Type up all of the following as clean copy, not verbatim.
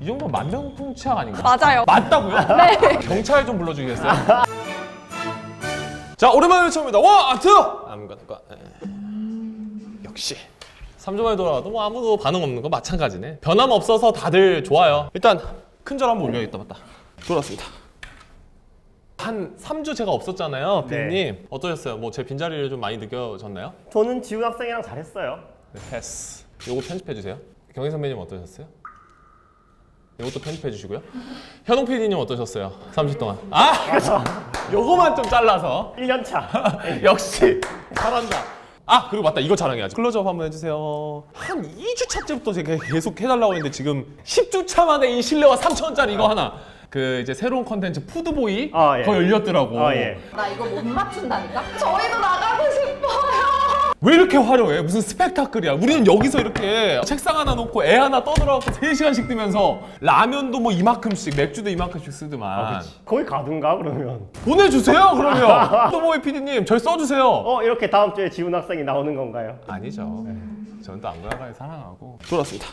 이 정도면 만병통치약 아닌가? 맞아요. 맞다고요? 네. 경찰 좀 불러주시겠어요? 자, 오랜만에 처음입니다. 원, 투! 아무거나. 역시 3주 만에 돌아와도 뭐 아무도 반응 없는 거 마찬가지네. 변함없어서 다들 좋아요. 일단 큰절 한번 올려야겠다. 맞다. 돌아왔습니다. 한 3주 제가 없었잖아요, 네. 피디님. 어떠셨어요? 뭐 제 빈자리를 좀 많이 느껴졌나요? 저는 지훈 학생이랑 잘했어요. 네, 패스. 요거 편집해주세요. 경희 선배님 어떠셨어요? 이것도 편집해주시고요. 현웅 PD님 어떠셨어요? 3주 동안. 그렇죠. 요거만 좀 잘라서. 1년 차. 역시 잘한다. 그리고 맞다. 이거 자랑해야지. 클로즈업 한번 해주세요. 한 2주 차째부터 제가 계속 해달라고 했는데 지금 10주 차 만에 이 실내화 3,000원짜리 이거 하나. 그 이제 새로운 컨텐츠 푸드보이 예. 거 열렸더라고. 예. 나 이거 못 맞춘다니까? 저희도 나가고 싶어요. 왜 이렇게 화려해? 무슨 스펙타클이야. 우리는 여기서 이렇게 책상 하나 놓고 애 하나 떠들어갖고 3시간씩 뜨면서 라면도 뭐 이만큼씩 맥주도 이만큼씩 쓰더만. 거기 가든가 그러면. 보내주세요 그러면. 푸드보이 PD님 절 써주세요. 이렇게 다음 주에 지훈 학생이 나오는 건가요? 아니죠. 저는 또 안구나가게 사랑하고. 돌아왔습니다.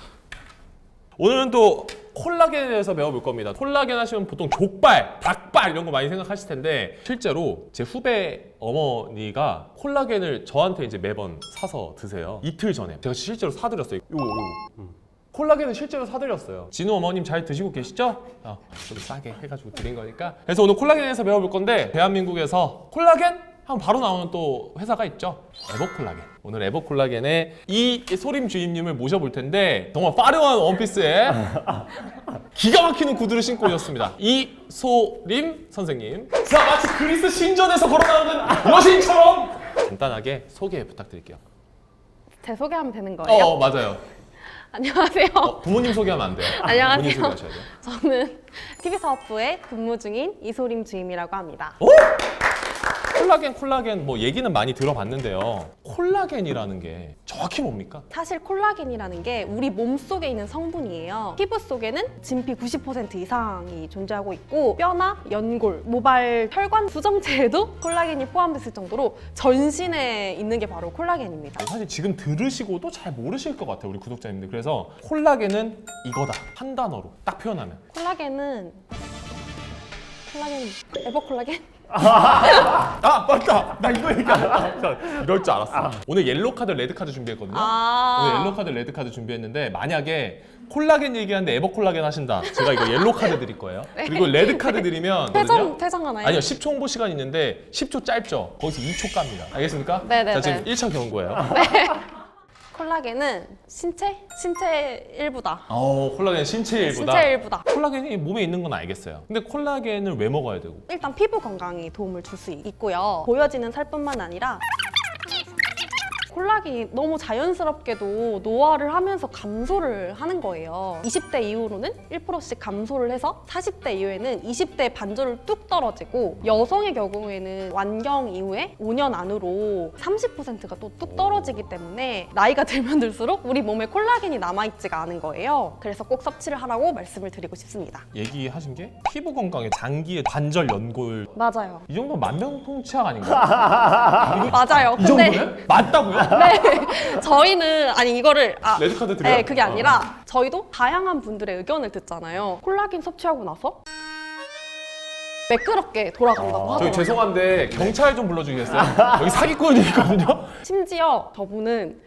오늘은 또 콜라겐에 대해서 배워볼 겁니다. 콜라겐 하시면 보통 족발, 닭발 이런 거 많이 생각하실 텐데 실제로 제 후배 어머니가 콜라겐을 저한테 이제 매번 사서 드세요. 이틀 전에 제가 실제로 사드렸어요. 요거. 콜라겐을 실제로 사드렸어요. 진우 어머님 잘 드시고 계시죠? 좀 싸게 해가지고 드린 거니까. 그래서 오늘 콜라겐에서 배워볼 건데 대한민국에서 콜라겐? 하면 바로 나오는 또 회사가 있죠. 에버콜라겐. 오늘 에버콜라겐의 이소림 주임님을 모셔볼 텐데 정말 화려한 원피스에 기가 막히는 구두를 신고 오셨습니다. 이소림 선생님. 자, 마치 그리스 신전에서 걸어나오는 여신처럼 간단하게 소개 부탁드릴게요. 제 소개하면 되는 거예요? 맞아요. 안녕하세요. 부모님 소개하면 안 돼요. 안녕하세요. 본인 소개하셔야 돼요. 저는 TV사업부에 근무 중인 이소림 주임이라고 합니다. 콜라겐 뭐 얘기는 많이 들어봤는데요. 콜라겐이라는 게 정확히 뭡니까? 사실 콜라겐이라는 게 우리 몸 속에 있는 성분이에요. 피부 속에는 진피 90% 이상이 존재하고 있고 뼈나 연골, 모발, 혈관 구정체에도 콜라겐이 포함됐을 정도로 전신에 있는 게 바로 콜라겐입니다. 사실 지금 들으시고도 잘 모르실 것 같아요, 우리 구독자님들. 그래서 콜라겐은 이거다. 한 단어로 딱 표현하면. 콜라겐 에버콜라겐? 맞다. 나 이거 얘기하려고 이럴 줄 알았어. 오늘 옐로 카드, 레드 카드 준비했거든요. 오늘 옐로 카드, 레드 카드 준비했는데 만약에 콜라겐 얘기하는데 에버콜라겐 하신다. 제가 이거 옐로 카드 드릴 거예요. 그리고 레드 카드 드리면 퇴장하나요? 아니요, 10초 홍보 시간 있는데 10초 짧죠. 거기서 2초 깝니다. 알겠습니까? 네네네. 자, 지금 1차 경고예요. 콜라겐은 신체 일부다. 콜라겐 신체 일부다. 신체 일부다. 콜라겐이 몸에 있는 건 알겠어요. 근데 콜라겐을 왜 먹어야 되고? 일단 피부 건강에 도움을 줄 수 있고요. 보여지는 살뿐만 아니라 콜라겐이 너무 자연스럽게도 노화를 하면서 감소를 하는 거예요. 20대 이후로는 1%씩 감소를 해서 40대 이후에는 20대 반절을 뚝 떨어지고 여성의 경우에는 완경 이후에 5년 안으로 30%가 또 뚝 떨어지기 때문에 나이가 들면 들수록 우리 몸에 콜라겐이 남아있지가 않은 거예요. 그래서 꼭 섭취를 하라고 말씀을 드리고 싶습니다. 얘기하신 게 피부 건강에 장기의 관절, 연골 맞아요. 이 정도면 만병통치약 아닌가? 맞아요. 이 정도면? 맞다고요? 네, 저희는 이거를 레드카드 드려요? 네, 그게 아니라 저희도 다양한 분들의 의견을 듣잖아요. 콜라겐 섭취하고 나서 매끄럽게 돌아간다고 저희 하더라고요. 죄송한데 경찰 좀 불러주시겠어요? 여기 사기꾼이 있거든요? 심지어 저분은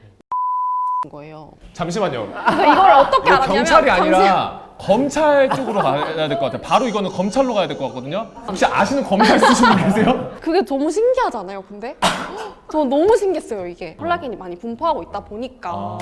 거예요. 잠시만요. 그래서 이걸 어떻게 알았냐면 경찰이 아니라 검찰 쪽으로 가야 될 것 같아요. 바로 이거는 검찰로 가야 될 것 같거든요. 혹시 아시는 검찰 쓰시는 분 계세요? 그게 너무 신기하잖아요, 근데? 저 너무 신기했어요, 이게. 콜라겐이 많이 분포하고 있다 보니까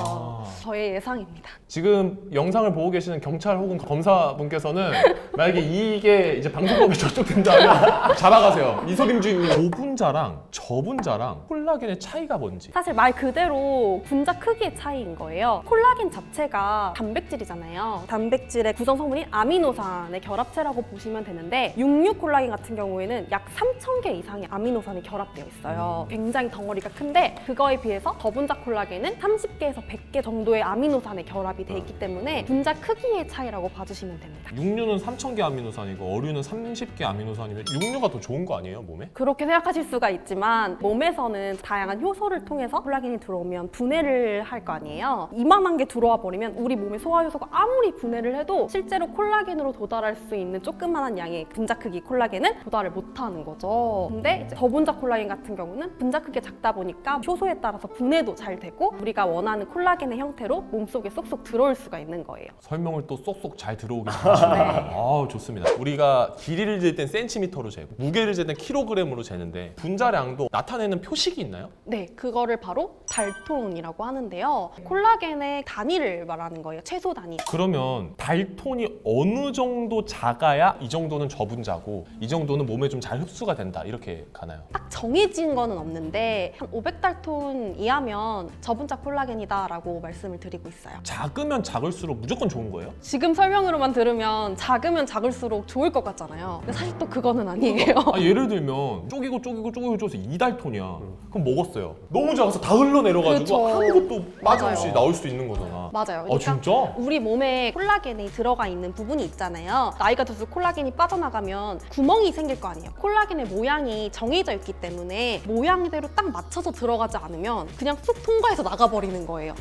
저의 예상입니다. 지금 영상을 보고 계시는 경찰 혹은 검사분께서는 만약에 이게 이제 방송법에 적용된다면 자락하세요. 이소림 주임님, 고분자랑 저분자랑 콜라겐의 차이가 뭔지. 사실 말 그대로 분자 크기의 차이인 거예요. 콜라겐 자체가 단백질이잖아요. 단백질의 구성 성분인 아미노산의 결합체라고 보시면 되는데 66콜라겐 같은 경우에는 약 3,000개 이상의 아미노산이 결합되어 있어요. 굉장히 덩어리가 큰데 그거에 비해서 저분자 콜라겐은 30개에서 100개 정도의 아미노산의 결합이 돼 있기 때문에 분자 크기의 차이라고 봐주시면 됩니다. 육류는 3,000개 아미노산이고 어류는 30개 아미노산이면 육류가 더 좋은 거 아니에요, 몸에? 그렇게 생각하실 수가 있지만 몸에서는 다양한 효소를 통해서 콜라겐이 들어오면 분해를 할 거 아니에요. 이만한 게 들어와 버리면 우리 몸의 소화 효소가 아무리 분해를 해도 해도 실제로 콜라겐으로 도달할 수 있는 조그만한 양의 분자 크기 콜라겐은 도달을 못하는 거죠. 근데 이제 저분자 콜라겐 같은 경우는 분자 크기가 작다 보니까 효소에 따라서 분해도 잘 되고 우리가 원하는 콜라겐의 형태로 몸속에 쏙쏙 들어올 수가 있는 거예요. 설명을 또 쏙쏙 잘 들어오게 해주시네요. 아우 좋습니다. 우리가 길이를 잴 땐 센티미터로 재고 무게를 잴 땐 킬로그램으로 재는데 분자량도 나타내는 표식이 있나요? 네, 그거를 바로 달톤이라고 하는데요. 콜라겐의 단위를 말하는 거예요. 최소 단위. 그러면 달톤이 어느 정도 작아야 이 정도는 저분자고 이 정도는 몸에 좀 잘 흡수가 된다 이렇게 가나요? 딱 정해진 거는 없는데 한 500달톤 이하면 저분자 콜라겐이다라고 말씀을 드리고 있어요. 작으면 작을수록 무조건 좋은 거예요? 지금 설명으로만 들으면 작으면 작을수록 좋을 것 같잖아요. 근데 사실 또 그거는 아니에요. 아, 예를 들면 쪼개고 쪼개서 2달톤이야. 그럼 먹었어요. 너무 작아서 다 흘러내려가지고 그쵸. 아무것도 빠짐없이 맞아요. 나올 수도 있는 거잖아. 맞아요. 아 진짜? 우리 몸에 콜라겐이 들어가 있는 부분이 있잖아요. 나이가 들수록 콜라겐이 빠져나가면 구멍이 생길 거 아니에요. 콜라겐의 모양이 정해져 있기 때문에 모양대로 딱 맞춰서 들어가지 않으면 그냥 쑥 통과해서 나가버리는 거예요.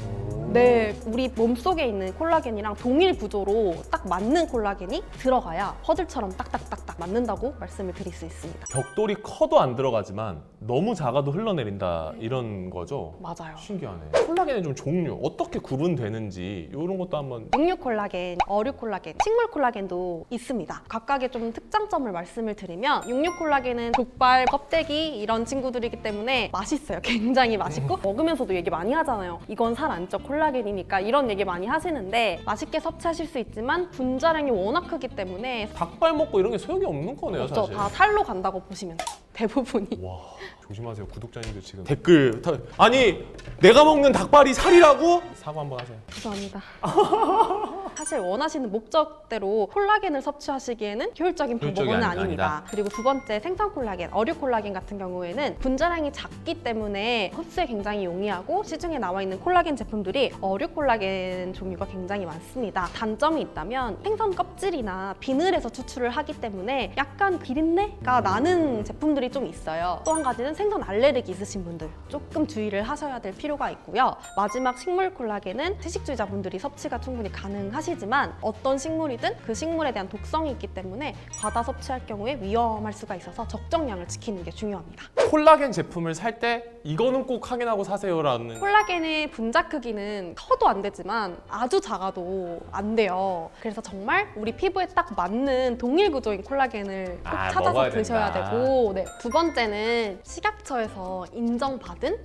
네, 우리 몸속에 있는 콜라겐이랑 동일 구조로 딱 맞는 콜라겐이 들어가야 퍼즐처럼 딱딱딱딱 맞는다고 말씀을 드릴 수 있습니다. 벽돌이 커도 안 들어가지만 너무 작아도 흘러내린다 이런 거죠? 맞아요. 신기하네. 콜라겐의 좀 종류 어떻게 구분되는지 이런 것도 한번. 육류 콜라겐, 어류 콜라겐, 식물 콜라겐도 있습니다. 각각의 좀 특장점을 말씀을 드리면 육류 콜라겐은 족발, 껍데기 이런 친구들이기 때문에 맛있어요. 굉장히 맛있고 먹으면서도 얘기 많이 하잖아요. 이건 살 안 쪄 콜라겐이니까 이런 얘기 많이 하시는데 맛있게 섭취하실 수 있지만 분자량이 워낙 크기 때문에 닭발 먹고 이런 게 소용이 없는 거네요 없죠. 사실. 다 살로 간다고 보시면 돼요. 대부분이. 와 조심하세요 구독자님들 지금 댓글 아니 내가 먹는 닭발이 살이라고? 사과 한번 하세요. 죄송합니다. 사실 원하시는 목적대로 콜라겐을 섭취하시기에는 효율적인 효율적이 방법은 아니다. 아닙니다. 그리고 두 번째 생선 콜라겐, 어류 콜라겐 같은 경우에는 분자량이 작기 때문에 흡수에 굉장히 용이하고 시중에 나와 있는 콜라겐 제품들이 어류 콜라겐 종류가 굉장히 많습니다. 단점이 있다면 생선 껍질이나 비늘에서 추출을 하기 때문에 약간 비린내가 나는 제품들이 좀 있어요. 또 한 가지는 생선 알레르기 있으신 분들 조금 주의를 하셔야 될 필요가 있고요. 마지막 식물 콜라겐은 채식주의자분들이 섭취가 충분히 가능하시지만 어떤 식물이든 그 식물에 대한 독성이 있기 때문에 과다 섭취할 경우에 위험할 수가 있어서 적정량을 지키는 게 중요합니다. 콜라겐 제품을 살 때 이거는 꼭 확인하고 사세요라는. 콜라겐의 분자 크기는 커도 안 되지만 아주 작아도 안 돼요. 그래서 정말 우리 피부에 딱 맞는 동일 구조인 콜라겐을 꼭 찾아서 먹어야 드셔야 된다. 되고 네. 두 번째는 식약처에서 인정받은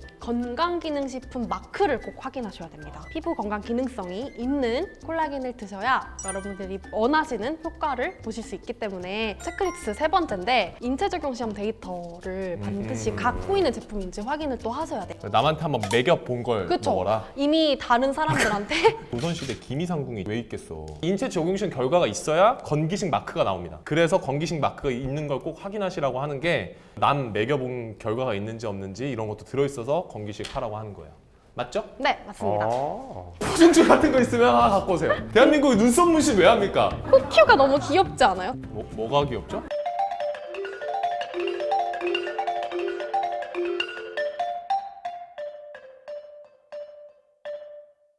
건강기능식품 마크를 꼭 확인하셔야 됩니다. 피부 건강 기능성이 있는 콜라겐을 드셔야 여러분들이 원하시는 효과를 보실 수 있기 때문에 체크리스트 세 번째인데 인체 적용 시험 데이터를 반드시 갖고 있는 제품인지 확인을 또 하셔야 돼요. 남한테 한번 매겨본 걸 그쵸? 먹어라. 이미 다른 사람들한테 조선시대 기미상궁이 왜 있겠어. 인체 적용시험 결과가 있어야 건기식 마크가 나옵니다. 그래서 건기식 마크가 있는 걸 꼭 확인하시라고 하는 게 남 매겨본 결과가 있는지 없는지 이런 것도 들어있어서 건기식 하라고 하는 거예요. 맞죠? 네, 맞습니다. 포승줄 같은 거 있으면 하나 갖고 오세요. 대한민국에 눈썹 문신 왜 합니까? 코큐가 너무 귀엽지 않아요? 뭐가 귀엽죠?